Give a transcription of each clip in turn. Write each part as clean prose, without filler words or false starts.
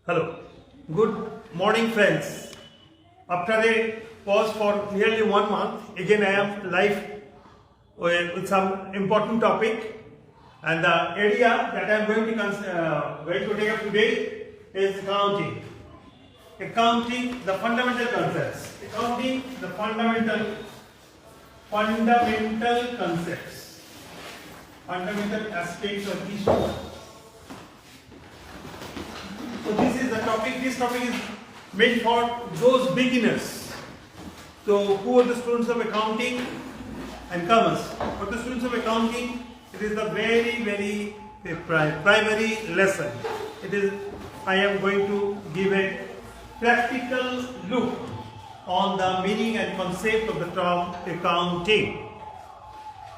Hello. Good morning, friends. After a pause for nearly 1 month, again I am live with some important topic, and the area that I am going to take up today is accounting. Accounting, the fundamental concepts. Accounting, the fundamental concepts, fundamental aspects of issues. So this is the topic. This topic is made for those beginners. So who are the students of accounting and commerce? For the students of accounting, it is the very primary lesson. I am going to give a practical look on the meaning and concept of the term accounting.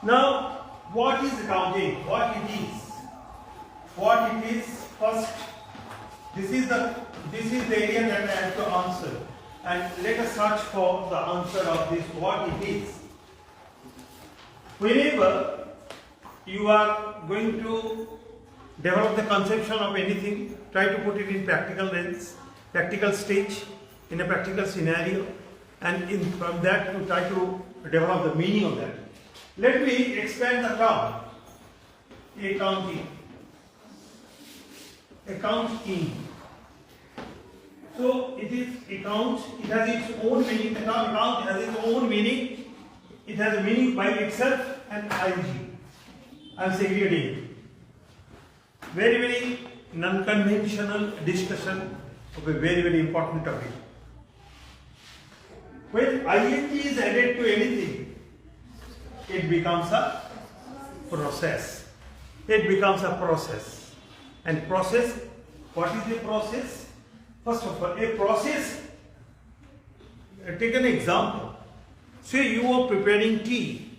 Now, what is accounting? What it is? What it is? First, this is the area that I have to answer, and let us search for the answer of this, what it is. Whenever you are going to develop the conception of anything, try to put it in practical lens, practical stage, in a practical scenario, and from that to try to develop the meaning of that. Let me expand the term accounting. Accounting. So it is account, it has its own meaning. The term account has its own meaning. It has a meaning by itself and ing. I am segregating. Very non-conventional discussion of a very important topic. When ing is added to anything, it becomes a process. It becomes a process. And process, what is a process? First of all, a process, take an example. Say you are preparing tea.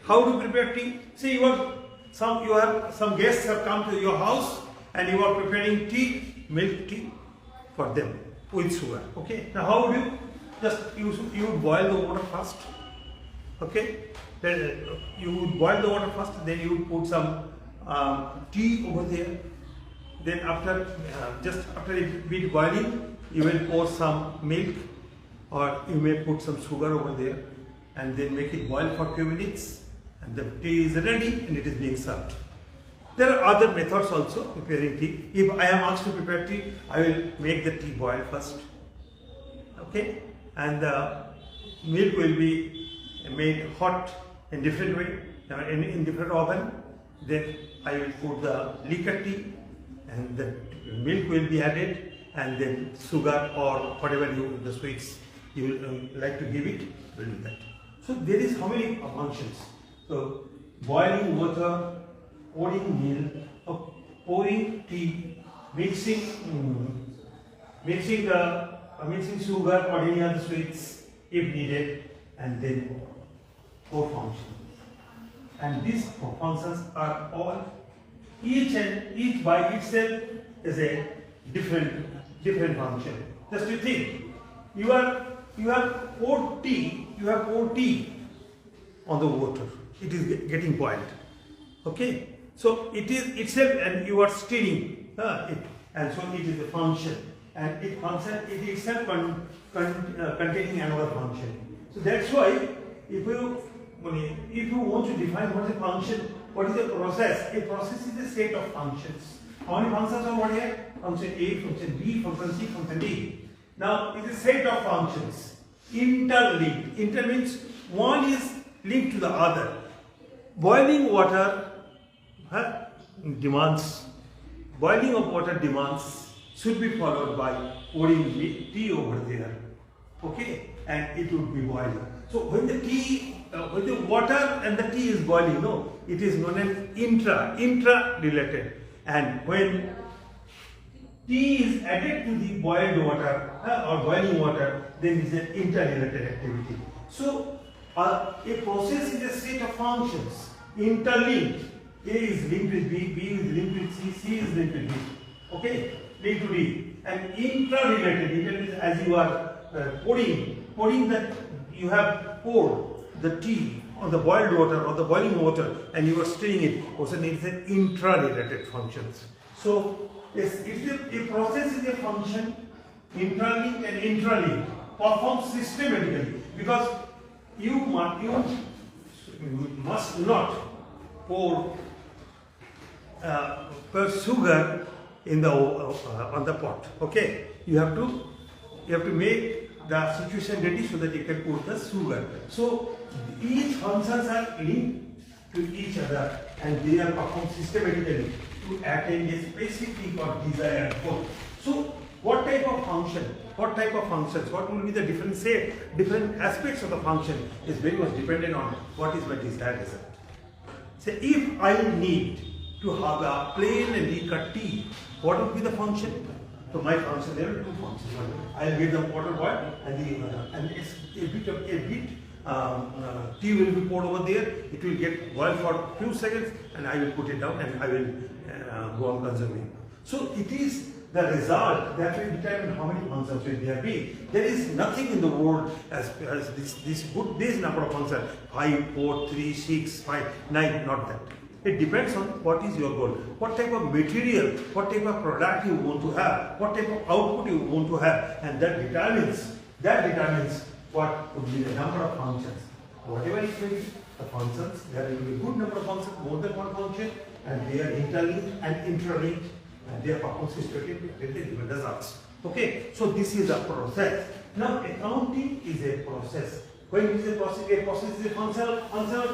How to prepare tea? Say you have some guests have come to your house and you are preparing tea, milk tea for them with sugar. Okay. Now how would you? Just you would boil the water first. Okay. Then you would boil the water first. Then you would put some tea over there. Then just after a bit boiling, you will pour some milk, or you may put some sugar over there, and then make it boil for a few minutes, and the tea is ready and it is being served. There are other methods also preparing tea. If I am asked to prepare tea, I will make the tea boil first. Okay, and the milk will be made hot in different way, in different oven. Then I will put the liquor tea, and the milk will be added, and then sugar or whatever the sweets you will like to give it, will do that. So there is how many functions? So boiling water, pouring milk, pouring tea, mixing sugar or any other sweets if needed, and then 4 functions. And these 4 functions are all each by itself is a different function. Just you think, you have poured tea on the water. It is getting boiled. Okay, so it is itself, and you are stirring it, and so it is a function, and it itself containing another function. So that's why if you want to define what is a function, what is a process? A process is a set of functions. How many functions are what here? Function A, function B, function C, function D. Now it is a set of functions, interlinked. Inter means one is linked to the other. Boiling water boiling of water demands should be followed by pouring tea over there. Okay, and it would be boiling. So when the water and the tea is boiling, it is known as intra-related. And when tea is added to the boiled water or boiling water, then it is an interrelated activity. So a process is a set of functions, interlinked. A is linked with B, B is linked with C, C is linked with D. Okay, D to D. And intra-related, as you are pouring that, you have poured the tea on the boiled water or the boiling water, and you are stirring it. Also, it is an intra-related functions. So a process is a function interlinked and intralinked, performed systematically, because you must not pour sugar in the on the pot. Okay, you have to make the situation ready so that you can put the sugar. So each functions are linked to each other and they are performed systematically to attain a specific or desired goal. So what type of function, what type of functions, what will be the different aspects of the function is very much dependent on what is my desired result. Say if I need to have a plain and decut tea, what would be the function? So my function, there are two functions. I will get the water boiled and a bit tea will be poured over there. It will get boiled for a few seconds and I will put it down and I will go on consuming. So it is the result that will determine how many functions will there be. There is nothing in the world as this number of functions 5, 4, 3, 6, 5, 9, not that. It depends on what is your goal, what type of material, what type of product you want to have, what type of output you want to have, and that determines what would be the number of functions. Whatever it may be, the functions, there will be a good number of functions, more than one function, and they are interlinked and intralinked, and they are performed systematically to give results. Okay, so this is a process. Now, accounting is a process. When it is a process is a functional concept.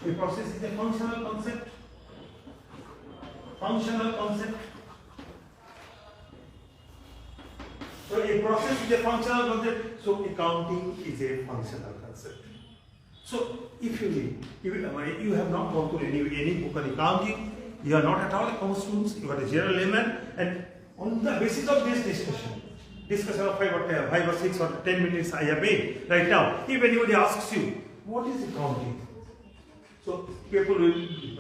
A process is a functional concept. Functional concept. So a process is a functional concept. So accounting is a functional concept. So if you have not gone through any book on accounting, you are not at all accounting students, you are a general layman, and on the basis of this discussion of 5 or 6 or 10 minutes I have made right now, if anybody asks you, what is accounting? So people will, you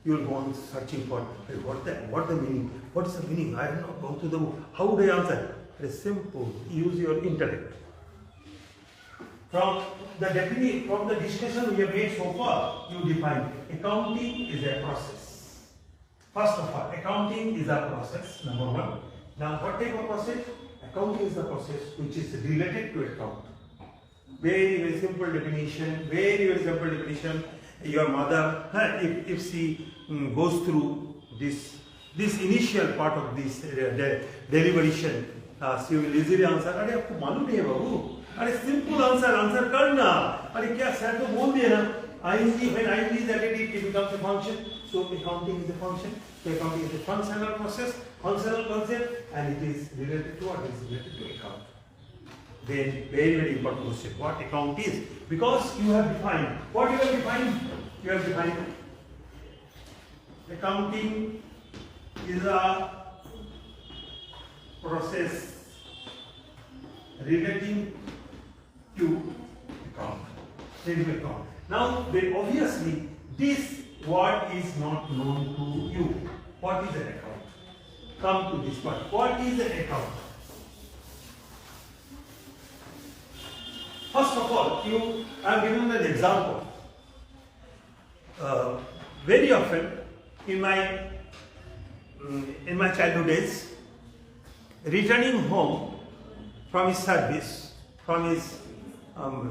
will go on searching for what the meaning, what is the meaning? I have not gone to the book. How would I answer? It is simple. Use your intellect. From the discussion we have made so far, you define accounting is a process. First of all, accounting is a process, number one. Now, what type of process? Accounting is the process which is related to account. Very simple definition. Very simple definition. Your mother, if she goes through this initial part of this deliberation, she will easily answer. अरे आपको मालूम नहीं है बाबू? अरे simple answer करना. अरे क्या sir तो बोल दिया ना? When ing is added, it becomes a function. So accounting is a function. So accounting is a functional process, functional concept, and it is related to what? It is related to account. Then very important question, what account is, because you have defined, what you have defined? You have defined accounting is a process relating to account. Now, then obviously this word is not known to you. What is an account? Come to this part. What is an account? First of all, I have given an example. Very often in my childhood days, returning home from his service, from his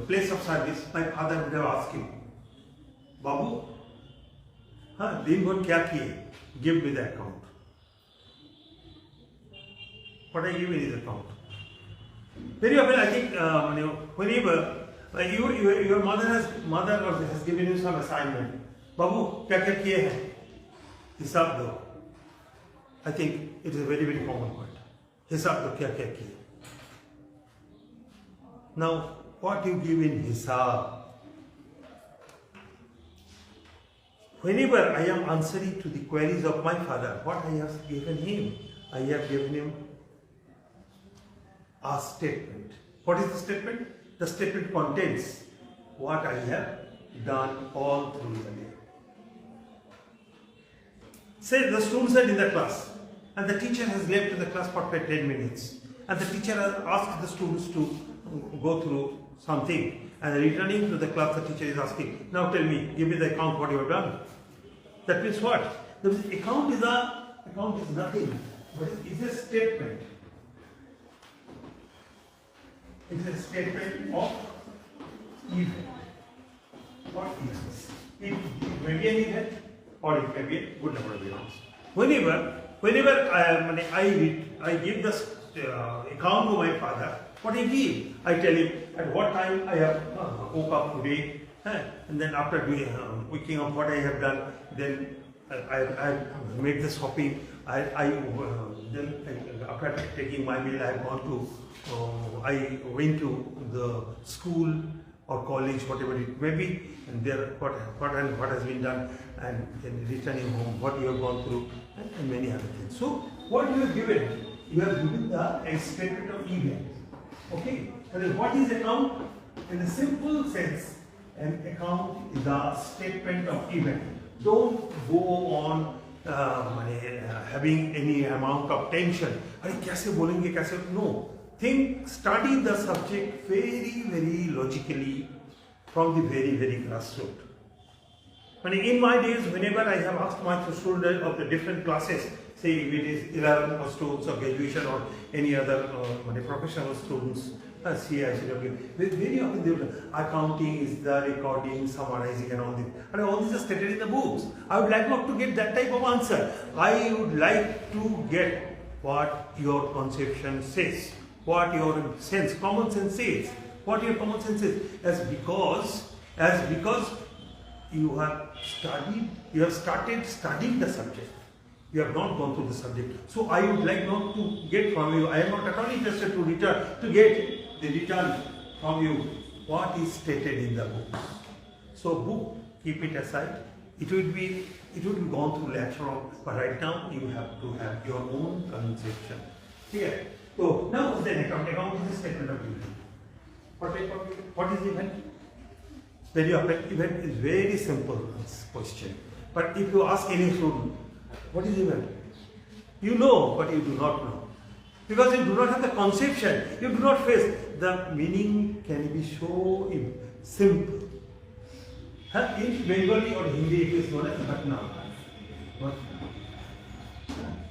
place of service, my father would have asked him, Babu, दिन भर क्या किए? Give me the account. What I give in his account. Very often, I think, whenever your mother has given you some assignment, Babu, क्या किए हैं? हिसाब दो. I think it is a very common word. हिसाब दो क्या किए. Now, what you give in hisab? Whenever I am answering to the queries of my father, what I have given him? I have given him a statement. What is the statement? The statement contains what I have done all through the day. Say the students are in the class and the teacher has left the class for 10 minutes and the teacher has asked the students to go through something, and returning to the class the teacher is asking, now tell me, give me the account what you have done. That means what? The account is a Account is nothing, but it is a statement. It is a statement of event. What events? It may be an event or it may be a good number of events. Whenever I give this account to my father, what I give, I tell him at what time I have woke up today, and then after doing waking up, what I have done, then I made the shopping. Then after taking my meal, I have gone to. I went to the school or college, whatever it may be, and there what has been done, and then returning home, what you have gone through, and many other things. So what you have given the statement of event. Okay, and what is account? In a simple sense, an account is a statement of event. Don't go on having any amount of tension. अरे कैसे बोलेंगे कैसे? No. Study the subject very, very logically from the very, very grassroots. In my days, whenever I have asked my students of the different classes, say if it is 11 or students of graduation or any other professional students, CICW, very often they will accounting is the recording, summarizing and all this. And all this is stated in the books. I would like not to get that type of answer. I would like to get what your conception says. What your sense, common sense says, what your common sense is, as because you have started studying the subject, you have not gone through the subject. So I would like not to get from you, I am not at all interested to get the return from you what is stated in the books. So book, keep it aside. It will be gone through later on, but right now you have to have your own conception. Here. So now the account is a statement of event. What is event? Very often event is very simple question. But if you ask any student, what is event? You know, but you do not know. Because you do not have the conception, you do not face the meaning can be so simple. In Bengali or Hindi it is known as Ghatna.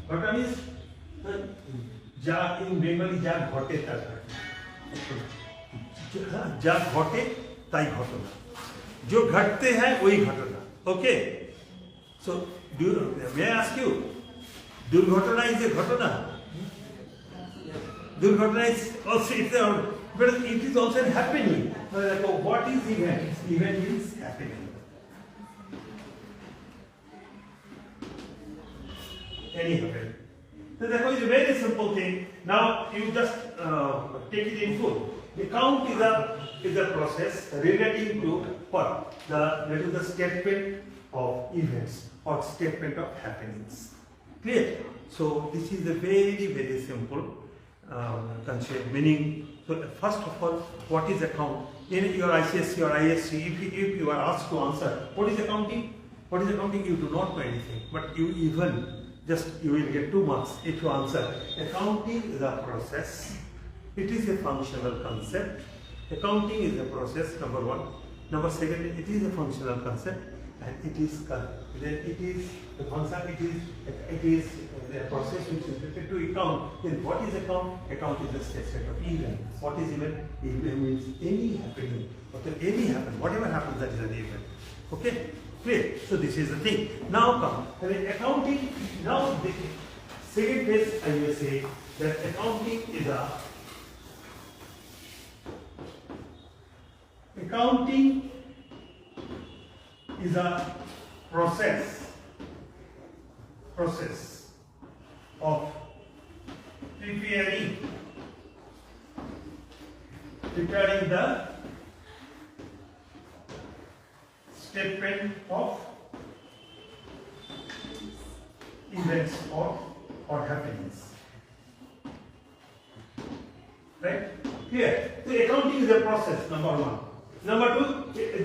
Ghatna means in Bengali যা ঘটে তা যা ঘটে তাই ঘটনা जो घटते हैं वही घटना. Okay, so may I ask you, दुर्घटना is a घटना? दुर्घटना is also but it is also happening. So what is event? Event is happening. Any event. So that is a very simple thing. Now you just take it in full. The count is a process relating to what? That is the statement of events or statement of happenings. Clear? So this is a very, very simple concept. Meaning, so first of all, what is account? In your ICSC or ISC, if you are asked to answer, what is accounting? What is accounting? You do not know anything, but you will get 2 marks if you answer. Accounting is a process. It is a functional concept. Accounting is a process, number one. Number second, it is a functional concept, and it is a process which is related to account. Then what is account? Account is a set of event. What is event? Event means any happening. Any happen, whatever happens, that is an event. Okay? Clear? So this is the thing. Now come accounting. Now the second phase, I will say that accounting is a process of preparing the statement of events or happenings. Right? Here, the accounting is a process, number one. Number two,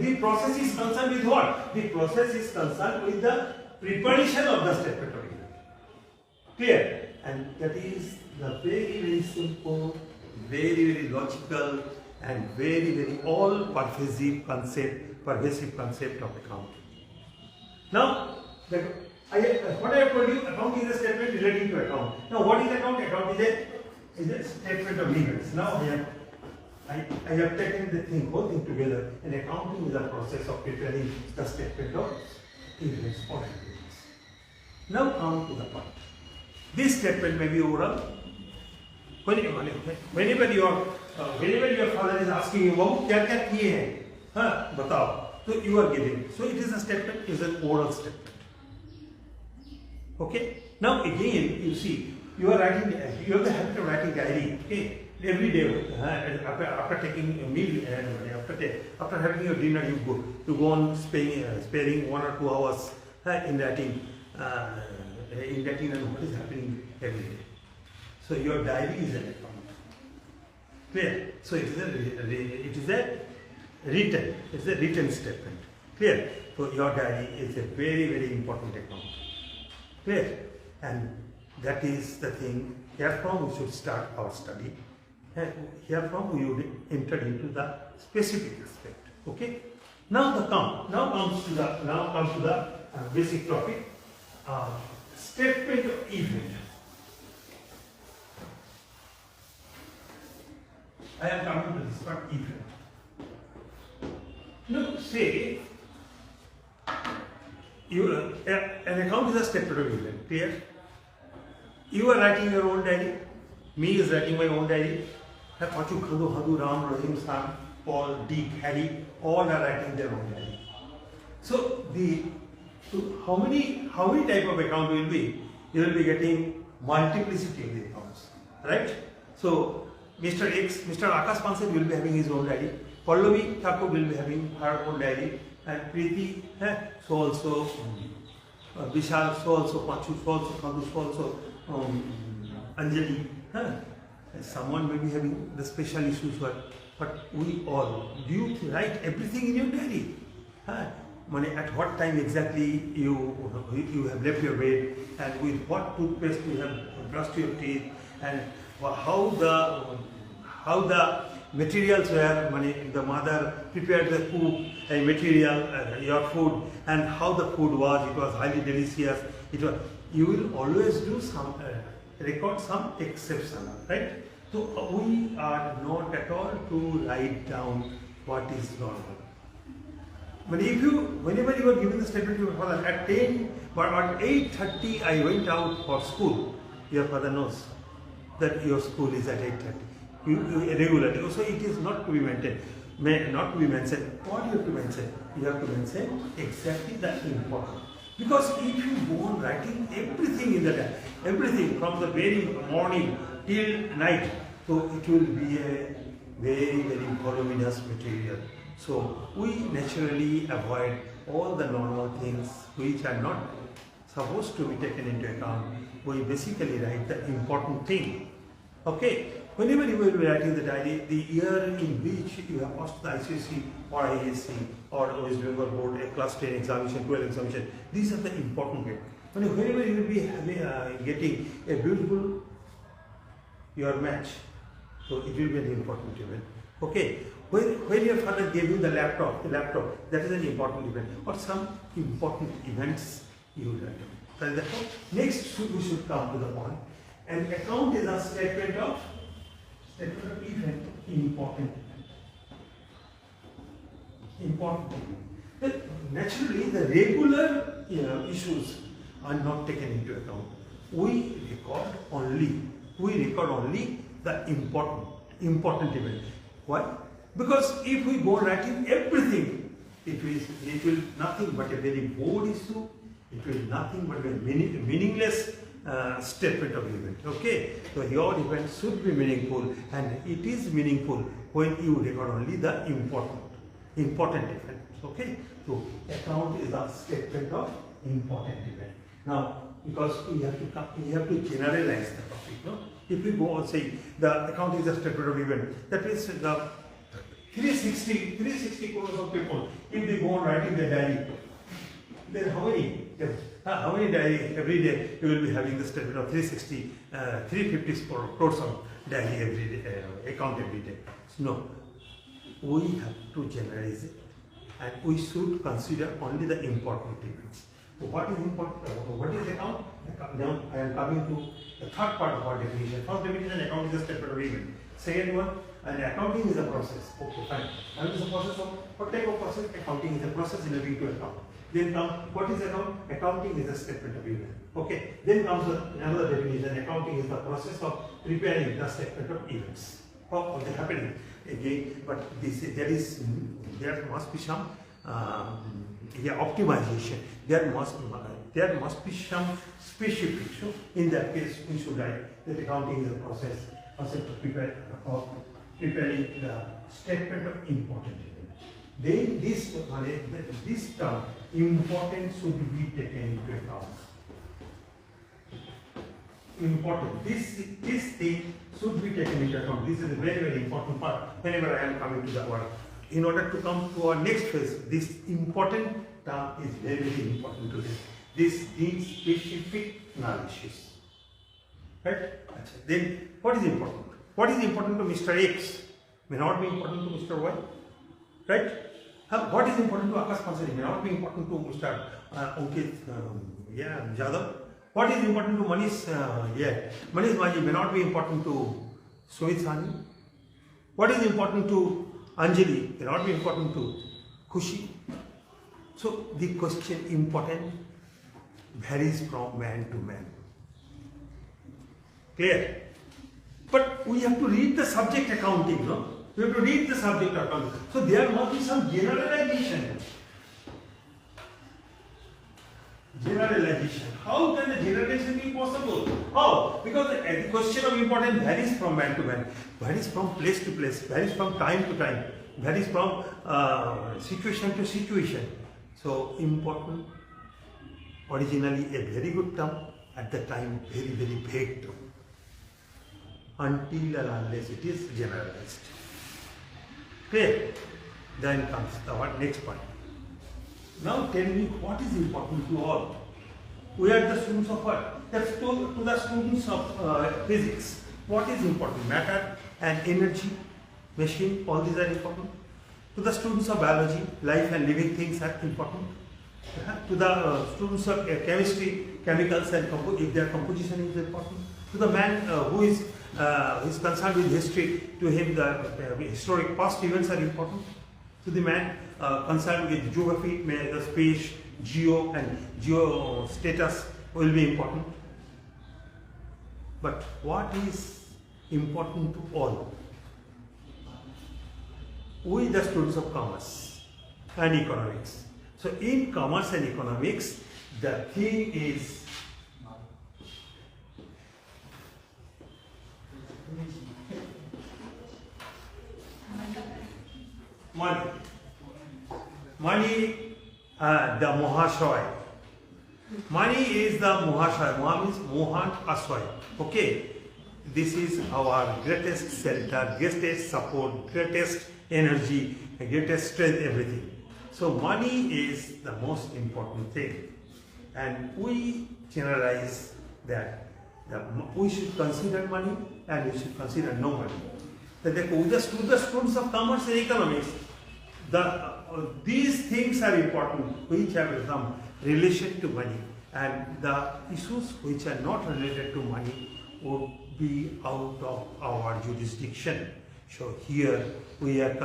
the process is concerned with what? The process is concerned with the preparation of the statement of event. Clear? And that is the very, very simple, very, very logical, and very, very all-pervasive concept of accounting. Now, What I have told you, account is a statement relating to account. Now, what is account? Account is a statement of events. Now, I have taken the whole thing together, and accounting is a process of preparing the statement of events or activities. Now, come to the point. This statement may be oral. Whenever your father is asking you, "Babu, क्या क्या किए हैं? हाँ, बताओ." So you are giving. So it is a statement, is an oral statement. Okay. Now again, you see, you are writing. You have the habit of writing diary. Okay. Every day, after taking a meal, after having your dinner, you go on sparing 1 or 2 hours in writing and what is happening every day. So your diary is an account. Clear? So it is a written statement. Clear? So your diary is a very, very important account. Clear? And that is the thing. Herefrom we should start our study. Herefrom we would enter into the specific aspect. Okay? Now comes to the basic topic. Statement of event. I am coming to this part, event. Now say an account is a statement of event. Clear? You are writing your own diary. Me is writing my own diary. Pachu, Khadu, Hadu, Ram, Rahim, Sam, Paul, Dick, Harry, all are writing their own diary. So how many type of account will be? You will be getting multiplicity of the accounts, right? So Mr. X, Mr. Akash Pansat will be having his own diary. Pallavi Thakur will be having her own diary, and Preeti, so also Vishal, so also Pachu, so also Khadu, so also Anjali. Someone may be having the special issues, but we all, do you write everything in your diary? At what time exactly you have left your bed, and with what toothpaste you have brushed your teeth, and how the materials were, the mother prepared the food, material, your food, and how the food was. It was highly delicious. You will always do some record some exception, right? So we are not at all to write down what is normal. But whenever you are giving the statement to your father at 10 or at 8:30 I went out for school, your father knows that your school is at 8:30. Regularly. So it is not to be mentioned. Not to be mentioned. What you have to mention? You have to mention exactly the important. Because if you go on writing everything in the day, everything from the very morning till night, so it will be a very, very voluminous material. So we naturally avoid all the normal things which are not supposed to be taken into account. We basically write the important thing. Okay? Whenever you will be writing the diary, the year in which you have passed the ICSE or ISC or West Bengal Board, a class 10 examination, 12 examination, these are the important things. Whenever you will be getting a beautiful your match, so it will be an important event. Okay, when your father gave you the laptop, that is an important event, or some important events you will write. Next, we should come to the point. An account is a statement of event, important event. Naturally, the regular issues are not taken into account. We record only the important event. Why? Because if we go writing everything, it will nothing but a very bored issue. It will nothing but a meaningless statement of event. Okay, so your event should be meaningful, and it is meaningful when you record only the important events. Okay, so account is a statement of important event. Now, because we have to generalize the topic. No? If we go and say the account is a statement of event, that means the 360 crores of people, if they go on writing their diary, then how many diary every day you will be having the statement of 350 crores of diary every day, account every day. So no, we have to generalize it, and we should consider only the important events. So what is important? What is account? Now I am coming to the third part of our definition. First definition, account is a statement of event. Second one, and accounting is a process. Okay, fine. Now it is a process of what type of process? Accounting is a process relating to account. Then come, what is account? Accounting is a statement of event. Okay. Then comes another definition. Accounting is the process of preparing the statement of events. How they happening again? But there must be some optimization. There must be some specific. So in that case, we should write that accounting is a process of preparing the statement of important events. Then this term important should be taken into account. Important. This thing should be taken into account. This is a very, very important part whenever I am coming to the word. In order to come to our next phase, this important term is very, very important today. This needs specific analysis. Right? Then what is important? What is important to Mr. X may not be important to Mr. Y. Right? What is important to Akash Pansari may not be important to Mr. Ankit Jadhav. What is important to Manish Maji may not be important to Sumit Sani. What is important to Anjali may not be important to Khushi. So the question important varies from man to man. Clear? But we have to read the subject accounting, no? We have to read the subject accounting. So there must be some generalization. Generalization. How can the generalization be possible? How? Because the question of importance varies from man to man, varies from place to place, varies from time to time, varies from situation to situation. So important, originally a very good term, at the time very, very vague term. Until and unless it is generalized. Clear? Then comes our next point. Now tell me what is important to all. We are the students of what? That's to the students of physics. What is important? Matter and energy, machine, all these are important. To the students of biology, life and living things are important. To the students of chemistry, chemicals and if their composition is important. To the man who is concerned with history, to him the historic past events are important. To the man concerned with geography, the space, geo and geo status will be important. But what is important to all? We the students of commerce and economics. So in commerce and economics, the thing is money. Money, the Mohashoy. Money is the Mohashoy. Moha means Mohan Ashoy. Okay. This is our greatest center, greatest support, greatest energy, greatest strength, everything. So money is the most important thing. And we generalize that we should consider money and we should consider no money. That the students of commerce and economics, these things are important which have some relation to money, and the issues which are not related to money would be out of our jurisdiction. So here we are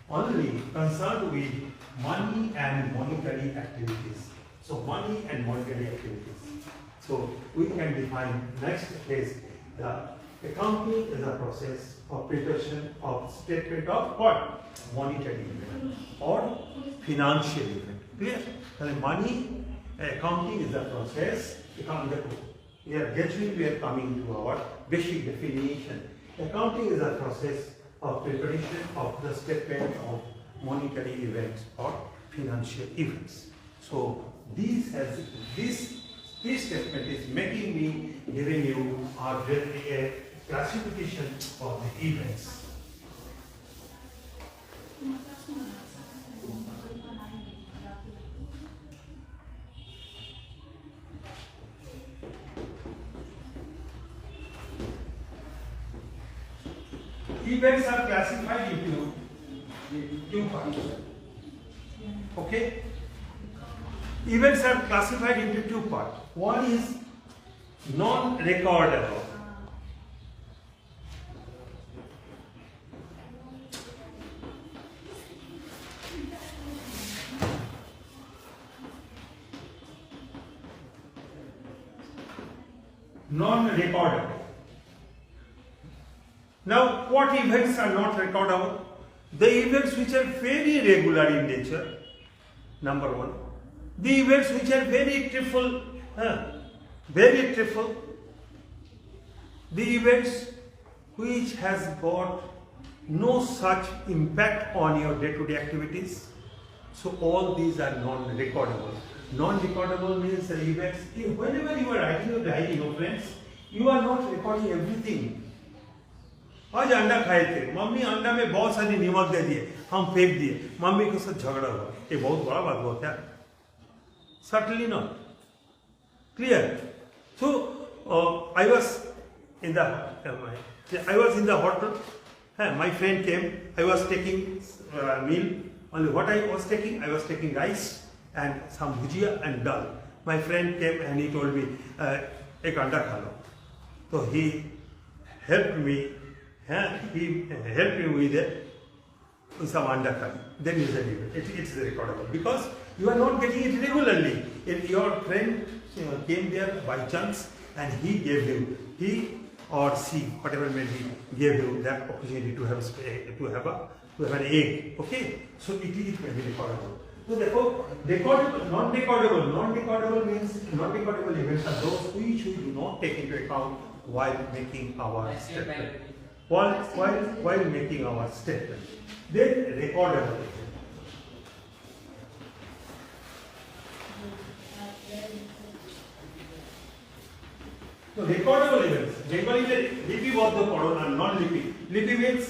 only concerned with money and monetary activities. So money and monetary activities. So we can define next phase the accounting is a process of preparation of statement of what? Monetary event or financial event. Clear? Money, accounting is a process. Gradually we are coming to our basic definition. Accounting is a process of preparation of the statement of monetary events or financial events. So this statement is giving you a classification of the events. Events are classified into two parts. Okay? Events are classified into two parts. One is non-recordable. Non-recordable. Now, what events are not recordable? The events which are very regular in nature, number one. The events which are very trivial, very trivial. The events which has got no such impact on your day-to-day activities. So all these are non-recordable. Non-recordable means the events, whenever you are writing your diary, your friends, you are not recording everything. आज अंडा खाए थे, mummy अंडा में बहुत सारी नमक दे दिए, हम फेंक दिए, मम्मी के साथ झगड़ा हुआ, ये बहुत बड़ा बात हुआ क्या? Certainly not. Clear? So I was in the hotel. My friend came. I was taking meal. Only what I was taking? I was taking rice and some bhujia and dal. My friend came and he told me, "Ek anda kha lo." So he helped me. He helped me with some anda curry. Then is the event. It's recordable because you are not getting it regularly. If your friend came there by chance and he gave you, he or she, whatever may be, gave you that opportunity to have an egg. Okay, so it may be recordable. So therefore, recordable, non-recordable means non-recordable events are those which we do not take into account while making our statement. While making our statement. Then recordable. So recordable events. Lipi was the corona, non-lipi. Lipi means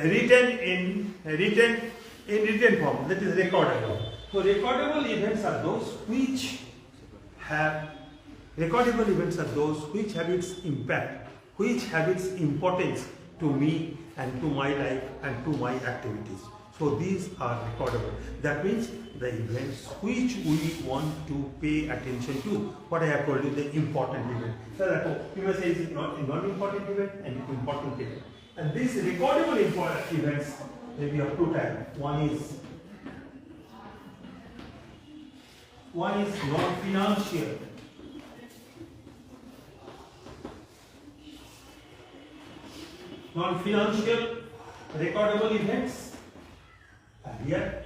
written in written form. That is recordable. So recordable events are those which have its impact, which have its importance to me and to my life and to my activities. So these are recordable. That means the events which we want to pay attention to. What I have told you, the important event. So you may say it's not a non-important event and important event. And these recordable important events may be of two types. One is non-financial. Non-financial recordable events are here.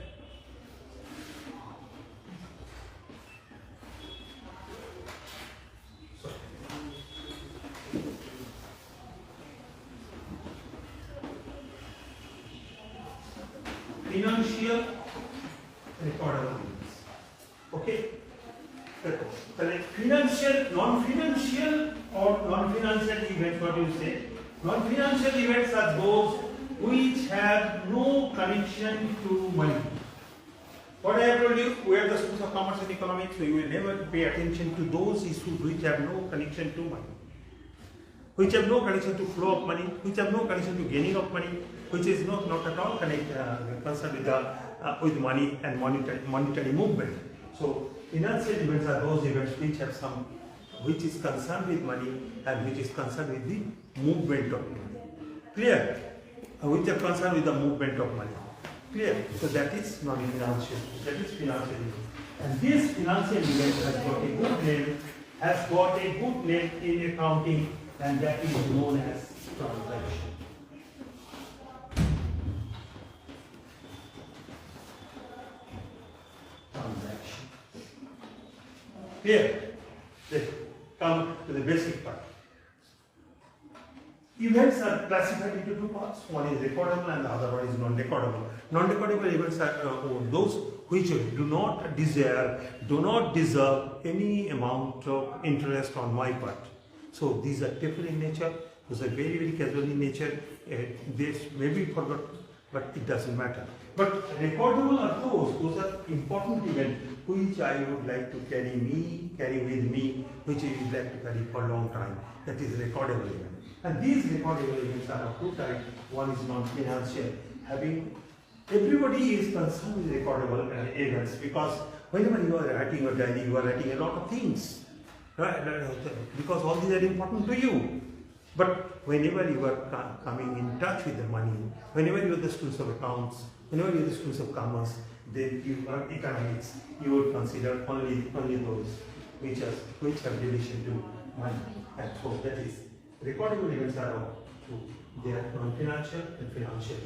Financial recordable events. Okay. Financial, non-financial or non-financial events, what do you say? Non-financial events are those which have no connection to money. What I have told you, we are the schools of commerce and economics, so you will never pay attention to those issues which have no connection to money, which have no connection to flow of money, which have no connection to gaining of money, which is not at all concerned with money and monetary movement. So financial events are those events which is concerned with money and which is concerned with the movement of money. Clear? Which are concerned with the movement of money. Clear? So that is non-financial. That is financial event. And this financial event has got a good name in accounting, and that is known as transaction. Transaction. Clear? Let's come to the basic part. Events are classified into two parts. One is recordable and the other one is non-recordable. Non-recordable events are those which do not deserve any amount of interest on my part. So these are trivial in nature, those are very, very casual in nature. This may be forgotten, but it doesn't matter. But recordable are those are important events which I would like to carry with me, which I would like to carry for a long time. That is recordable event. And these recordable events are of two types. One is non-financial, having Everybody is concerned with recordable events because whenever you are writing your diary, you are writing a lot of things, right? Because all these are important to you. But whenever you are coming in touch with the money, whenever you are the students of accounts, whenever you are the students of commerce, then you are economics, you will consider only those which have relation to money. And so that is recordable events are two. They are non-financial and financial.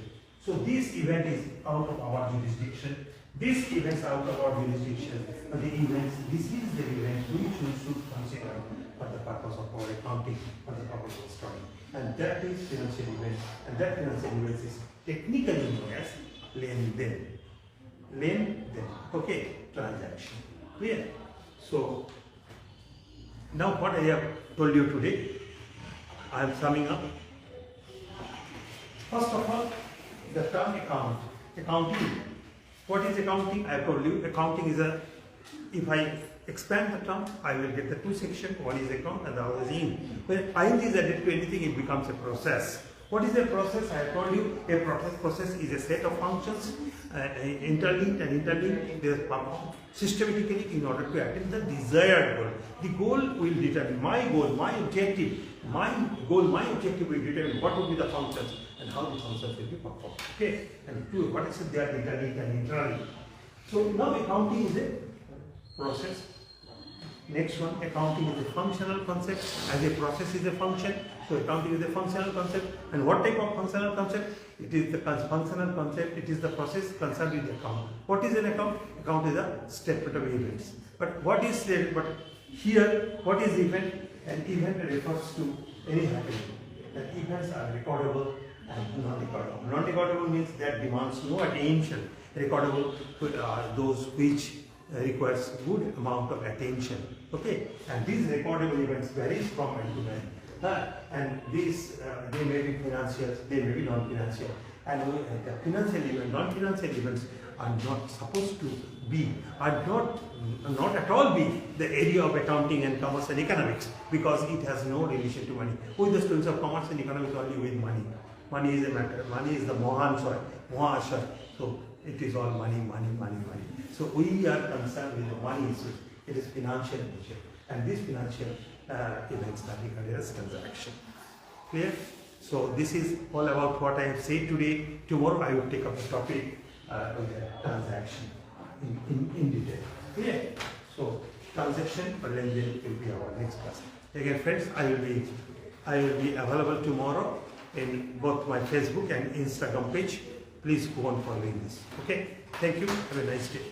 So this event is out of our jurisdiction. These events are out of our jurisdiction. And the events, this is the event which we should consider for the purpose of our accounting, for the purpose of study. And that is financial event. And that financial event is technically known as len-den. Len-den. Okay, transaction. Clear? So now what I have told you today, I am summing up. First of all, the term accounting. What is accounting? I have told you, accounting is if I expand the term, I will get the two sections. One is account and the other is in. When in is added to anything, it becomes a process. What is a process? I have told you, a process is a set of functions interlinked and interlinked. They are performed systematically in order to attain the desired goal. The goal will determine my goal, my objective. My goal, my objective will determine what will be the functions and how the functions will be performed. Okay? And two, what is it? They are interlinked and interlinked. So now accounting is a process. Next one, accounting is a functional concept. As a process is a function, so accounting is a functional concept. And what type of functional concept? It is the functional concept. It is the process concerned with the account. What is an account? Account is a statement of events. But what is but here, what is event? An event refers to any happening. And events are recordable and non-recordable. Non-recordable means that demands no attention. Recordable are those which requires good amount of attention. Okay, and these recordable events varies from man to man. And these they may be financial, they may be non-financial. And the financial events, non-financial events are not supposed to be, are not at all be the area of accounting and commerce and economics, because it has no relation to money. Who is the students of commerce and economics only with money? Money is a matter. Money is the Mohan Ashar. So it is all money, money, money, money. So we are concerned with the money issue. It is financial nature, and these financial events are regarded as transaction. Clear? So this is all about what I have said today. Tomorrow I will take up the topic with the transaction in detail. Clear? So transaction or len-den will be our next class. Again, friends, I will be available tomorrow in both my Facebook and Instagram page. Please go on following this. Okay? Thank you. Have a nice day.